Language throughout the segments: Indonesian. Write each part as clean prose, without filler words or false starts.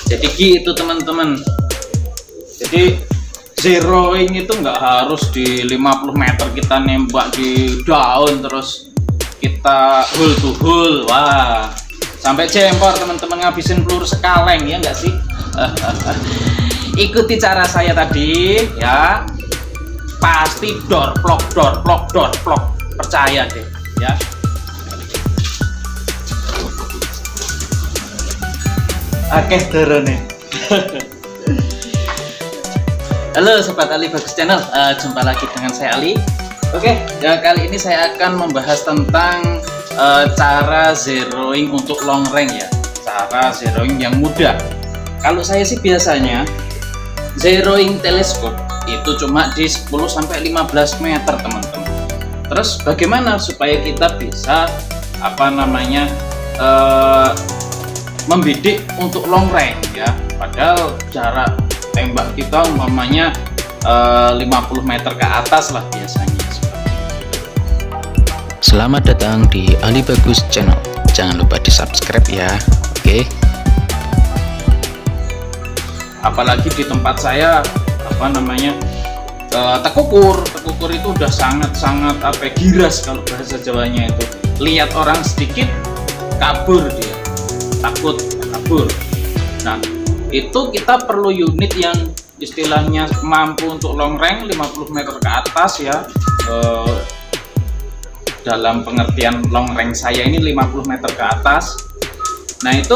Jadi gitu teman-teman. Jadi zeroing itu nggak harus di 50 meter kita nembak di daun terus kita hole to hole, wah sampai jempor teman-teman, ngabisin peluru sekaleng ya nggak sih? Ikuti cara saya tadi ya, pasti dor plok, percaya deh ya. Oke dorone. Halo sobat Ali Bagus Channel, jumpa lagi dengan saya Ali. Oke, ya kali ini saya akan membahas tentang cara zeroing untuk long range ya, cara zeroing yang mudah. Kalau saya sih biasanya zeroing teleskop itu cuma di 10-15 meter teman-teman. Terus bagaimana supaya kita bisa membidik untuk long range ya, padahal jarak tembak kita umpamanya 50 meter ke atas lah biasanya. Selamat datang di Ali Bagus Channel. Jangan lupa di subscribe ya. Oke. Apalagi di tempat saya tekukur itu udah sangat giras kalau bahasa Jawanya itu. Lihat orang sedikit kabur dia, takut kabur. Nah itu kita perlu unit yang istilahnya mampu untuk long range 50 meter ke atas ya. Dalam pengertian long range saya ini 50 meter ke atas. Nah itu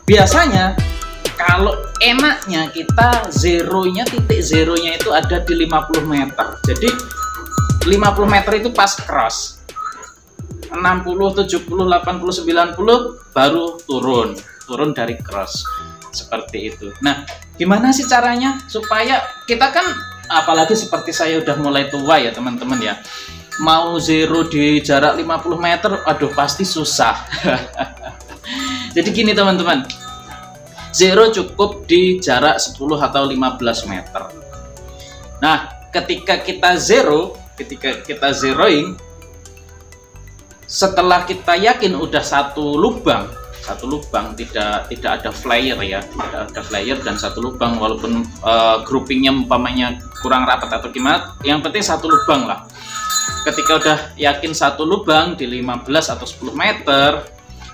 biasanya kalau enaknya kita titik zeronya itu ada di 50 meter. Jadi 50 meter itu pas cross, 60, 70, 80, 90 baru turun dari cross seperti itu. Nah gimana sih caranya supaya kita kan, apalagi seperti saya udah mulai tua ya teman-teman ya, mau zero di jarak 50 meter aduh pasti susah. Jadi gini teman-teman, zero cukup di jarak 10 atau 15 meter. Nah ketika kita zeroing, setelah kita yakin udah satu lubang tidak ada flare ya, tidak ada flare dan satu lubang, walaupun groupingnya umpamanya kurang rapat atau gimana, yang penting satu lubang lah. Ketika udah yakin satu lubang di 15 atau 10 meter,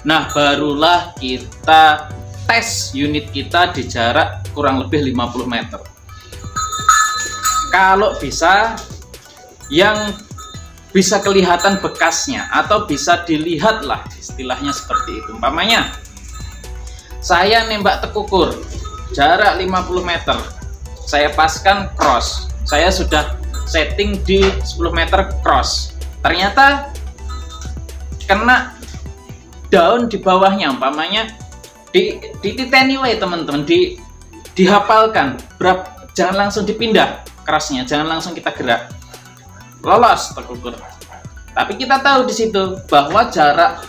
nah barulah kita tes unit kita di jarak kurang lebih 50 meter. Kalau bisa yang bisa kelihatan bekasnya atau bisa dilihat lah, istilahnya seperti itu. Umpamanya saya nembak tekukur jarak 50 meter, saya paskan cross, saya sudah setting di 10 meter cross, ternyata kena daun di bawahnya, umpamanya dititeni wae teman-teman, dihafalkan berapa, jangan langsung dipindah crossnya, jangan langsung kita gerak, lolos tekukur. Tapi kita tahu di situ bahwa jarak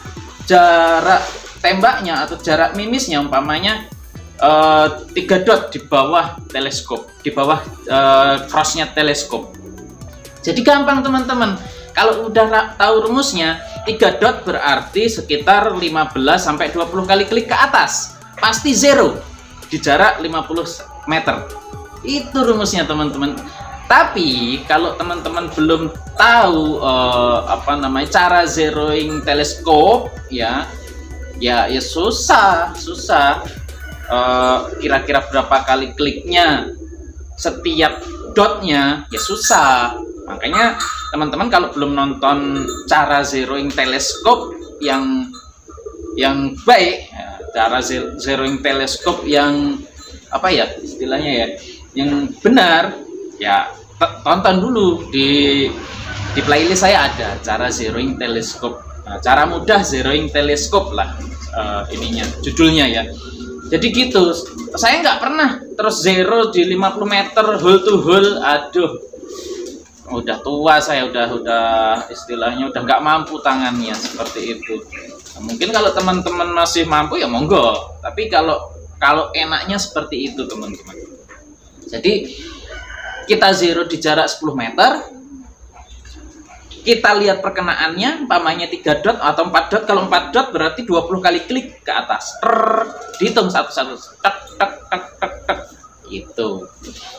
tembaknya atau jarak mimisnya umpamanya 3 dot di bawah teleskop, di bawah crossnya teleskop. Jadi gampang teman-teman, kalau udah tahu rumusnya, 3 dot berarti sekitar 15 sampai 20 kali klik ke atas pasti zero di jarak 50 meter. Itu rumusnya teman-teman. Tapi kalau teman-teman belum tahu cara zeroing teleskop ya susah. Kira-kira berapa kali kliknya setiap dotnya ya susah. Makanya teman-teman kalau belum nonton cara zeroing teleskop yang baik ya, cara zeroing teleskop yang istilahnya ya, yang benar ya, tonton dulu di playlist saya ada cara zeroing teleskop. Nah, cara mudah zeroing teleskop lah judulnya ya. Jadi gitu, saya nggak pernah terus zero di 50 meter hole to hole. Aduh, udah tua saya, udah istilahnya udah nggak mampu tangannya seperti itu. Nah, mungkin kalau teman-teman masih mampu ya monggo, tapi kalau enaknya seperti itu teman-teman. Jadi kita zero di jarak 10 meter, kita lihat perkenaannya, umpamanya 3 dot atau 4 dot. Kalau 4 dot berarti 20 kali klik ke atas. Dihitung satu-satu, tek tek tek tek tek, gitu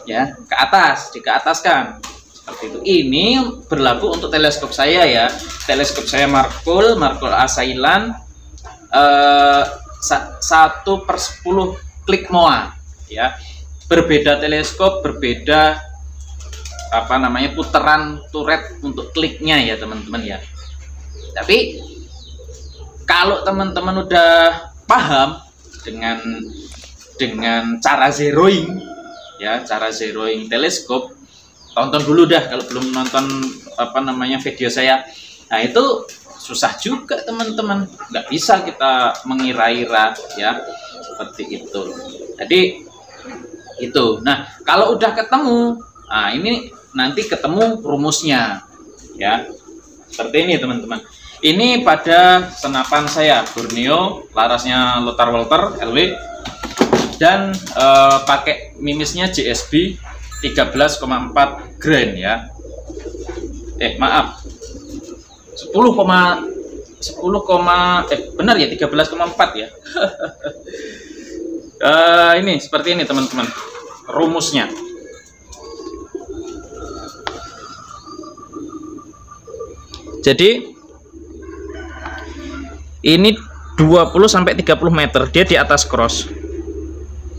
ya, ke atas, dikeataskan seperti itu. Ini berlaku untuk teleskop saya ya. Teleskop saya Markul Asailan 1/10 klik MOA ya. Berbeda teleskop, berbeda putaran turret untuk kliknya ya teman-teman ya. Tapi kalau teman-teman udah paham dengan cara zeroing ya, cara zeroing teleskop, tonton dulu dah kalau belum nonton video saya. Nah, itu susah juga teman-teman, nggak bisa kita mengira-ira ya, seperti itu. Jadi itu. Nah, kalau udah ketemu, nah ini nanti ketemu rumusnya ya, seperti ini teman-teman. Ini pada senapan saya Borneo, larasnya Lothar Walther LW, dan pakai mimisnya JSB 13,4 grain ya. Maaf, 13,4 ya. Ini seperti ini teman-teman rumusnya. Jadi ini 20-30 meter, dia di atas cross.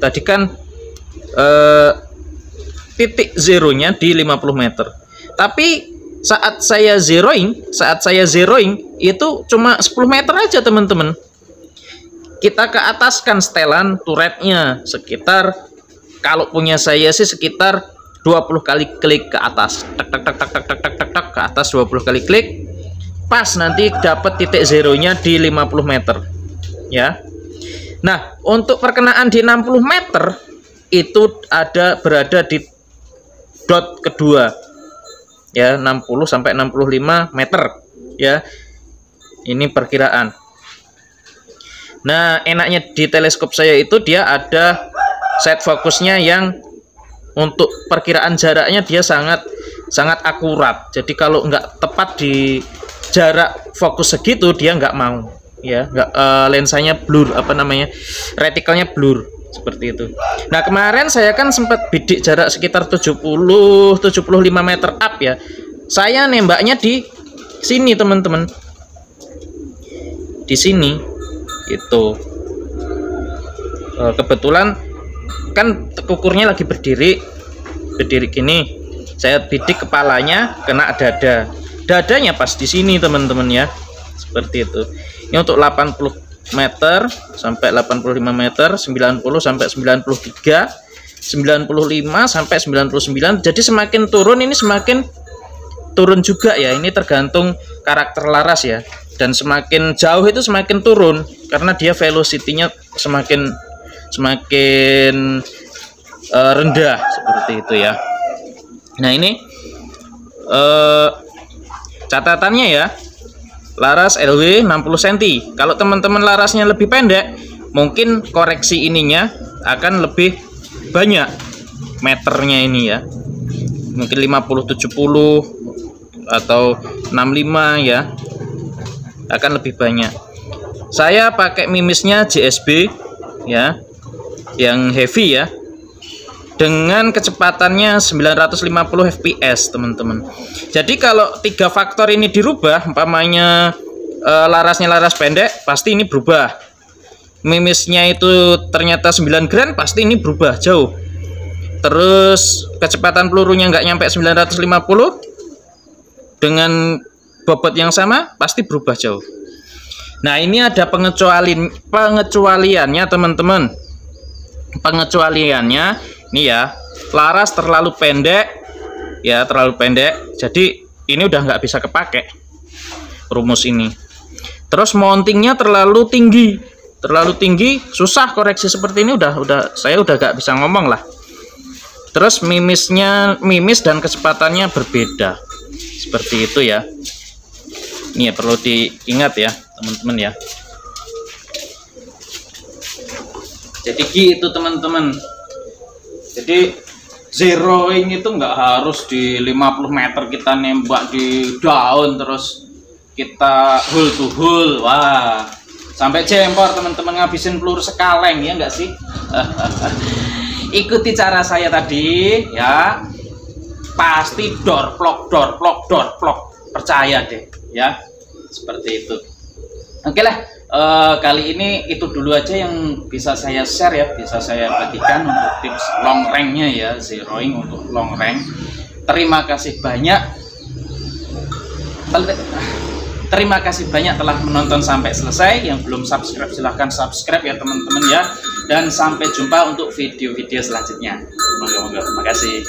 Tadi kan titik zeronya di 50 meter. Tapi saat saya zeroing itu cuma 10 meter aja teman-teman. Kita ke ataskan setelan turretnya sekitar, kalau punya saya sih sekitar 20 kali klik ke atas. Tak tak tak tak tak tak tak tak, tak ke atas 20 kali klik. Pas nanti dapat titik zeronya di 50 meter ya. Nah, untuk perkenaan di 60 meter itu berada di dot kedua ya, 60 sampai 65 meter ya. Ini perkiraan. Nah, enaknya di teleskop saya itu dia ada set fokusnya yang untuk perkiraan jaraknya dia sangat akurat. Jadi kalau nggak tepat di jarak fokus segitu dia nggak mau ya, lensanya blur, retikelnya blur seperti itu. Nah, kemarin saya kan sempat bidik jarak sekitar 70-75 meter up ya. Saya nembaknya di sini teman-teman, di sini itu kebetulan kan kukurnya lagi berdiri gini. Saya bidik kepalanya kena dadanya pas di sini teman-teman ya, seperti itu. Ini untuk 80 meter sampai 85 meter, 90 sampai 93, 95 sampai 99. Jadi semakin turun ini semakin turun juga ya. Ini tergantung karakter laras ya. Dan semakin jauh itu semakin turun karena dia velocity-nya semakin rendah seperti itu ya. Nah, ini catatannya ya, laras LW 60 cm. Kalau teman-teman larasnya lebih pendek, mungkin koreksi ininya akan lebih banyak meternya ini ya, mungkin 50-70 atau 65 ya, akan lebih banyak. Saya pakai mimisnya JSB ya, yang heavy ya, dengan kecepatannya 950 fps teman-teman. Jadi kalau 3 faktor ini dirubah, umpamanya larasnya laras pendek, pasti ini berubah. Mimisnya itu ternyata 9 gram, pasti ini berubah jauh. Terus kecepatan pelurunya nggak nyampe 950, dengan bobot yang sama pasti berubah jauh. Nah, ini ada pengecualiannya teman-teman. Pengecualiannya ini ya, laras terlalu pendek ya, terlalu pendek, jadi ini udah nggak bisa kepake rumus ini. Terus mountingnya terlalu tinggi, susah koreksi seperti ini, saya udah nggak bisa ngomong lah. Terus mimis dan kecepatannya berbeda seperti itu ya. Ini ya, perlu diingat ya teman-teman ya. Jadi gitu teman-teman. Jadi zeroing itu nggak harus di 50 meter kita nembak di daun terus kita hole to hole, wah sampai jempor teman-teman, ngabisin peluru sekaleng ya nggak sih? Ikuti cara saya tadi ya, pasti dorplok, percaya deh ya, seperti itu. Oke lah, kali ini itu dulu aja yang bisa saya share ya, bisa saya bagikan untuk tips long ranknya ya, zeroing untuk long rank. Terima kasih banyak telah menonton sampai selesai. Yang belum subscribe silahkan subscribe ya teman-teman ya, dan sampai jumpa untuk video-video selanjutnya. Moga-moga, terima kasih.